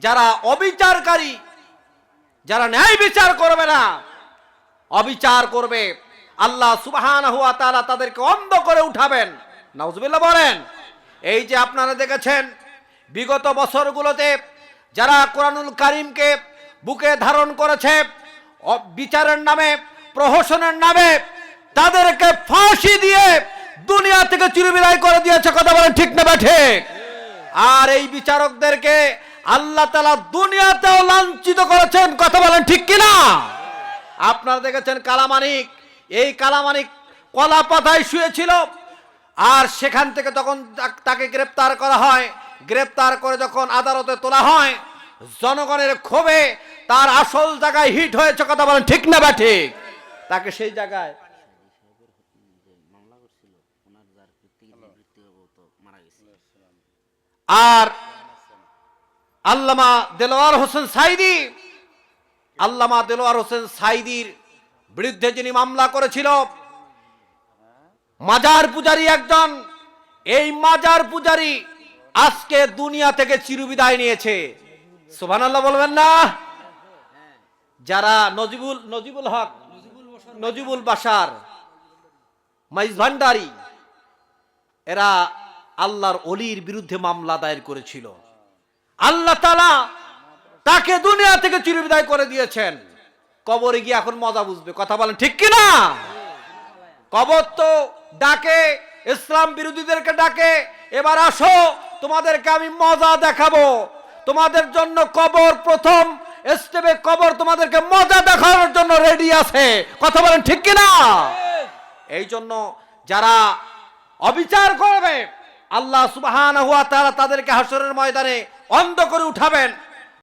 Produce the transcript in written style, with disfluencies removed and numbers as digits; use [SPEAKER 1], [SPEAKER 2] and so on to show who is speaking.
[SPEAKER 1] যারা অবিচারকারী, যারা ন্যায় বিচার করবে না, অবিচার করবে, আল্লাহ সুবহানাহু ওয়া তাআলা তাদেরকে অন্ধ করে উঠাবেন। নাউজুবিল্লাহ বলেন। এই যে আপনারা দেখেছেন বিগত বছরগুলোতে যারা কোরআনুল কারীমকে বুকে ধারণ করেছে, বিচারের নামে, প্রহসনের নামে তাদেরকে ফাঁসি দিয়ে দুনিয়া থেকে চিরবিদায় করে দিয়েছে। কথা বলেন ঠিক না ঠিক? আর এই বিচারকদেরকে আল্লাহ তাআলা দুনিয়াতেও লাঞ্ছিত করেছেন। কথা বলেন ঠিক কিনা? আপনারা দেখেছেন কালামানিক, এই কালামানিক কলা পাতায় শুয়েছিল, আর সেখান থেকে তখন তাকে গ্রেপ্তার করা হয়। গ্রেপ্তার করে যখন আদালতে তোলা হয়, জনগণের ক্ষোভে তার আসল জায়গায় হিট হয়েছে। কথা বলেন ঠিক না ঠিক? তাকে সেই জায়গায় আর আল্লামা দেলোয়ার হোসেন সাইদি, আল্লামা দেলোয়ার হোসেন সাইদির বিরুদ্ধে যিনি মামলা করেছিল, মাজার পূজারী একজন, এই মাজার পূজারী আজকে দুনিয়া থেকে চিরবিদায় নিয়েছে। সুবহানাল্লাহ বলবেন না? যারা নজিবুল হক, নজিবুল বাশার, মাইজ ভান্ডারী, এরা আল্লাহর ওলির বিরুদ্ধে মামলা দায়ের করেছিল। আল্লাহ তাআলা তাকে দুনিয়া থেকে চিরবিদায় করে দিয়েছেন। কবরে গিয়ে এখন মজা বুঝবে। কথা বলেন ঠিক কিনা? কবর তো ডাকে, ইসলাম বিরোধীদেরকে ডাকে, এবার আসো তোমাদেরকে আমি মজা দেখাবো। তোমাদের জন্য কবর প্রথম স্টেপে, কবর তোমাদেরকে মজা দেখানোর জন্য রেডি আছে। কথা বলেন ঠিক কিনা? এই জন্য যারা অবিচার করবে, আল্লাহ সুবহানাহু ওয়া তাআলা তাদেরকে হাসরের ময়দানে অন্ধ করে উঠাবেন।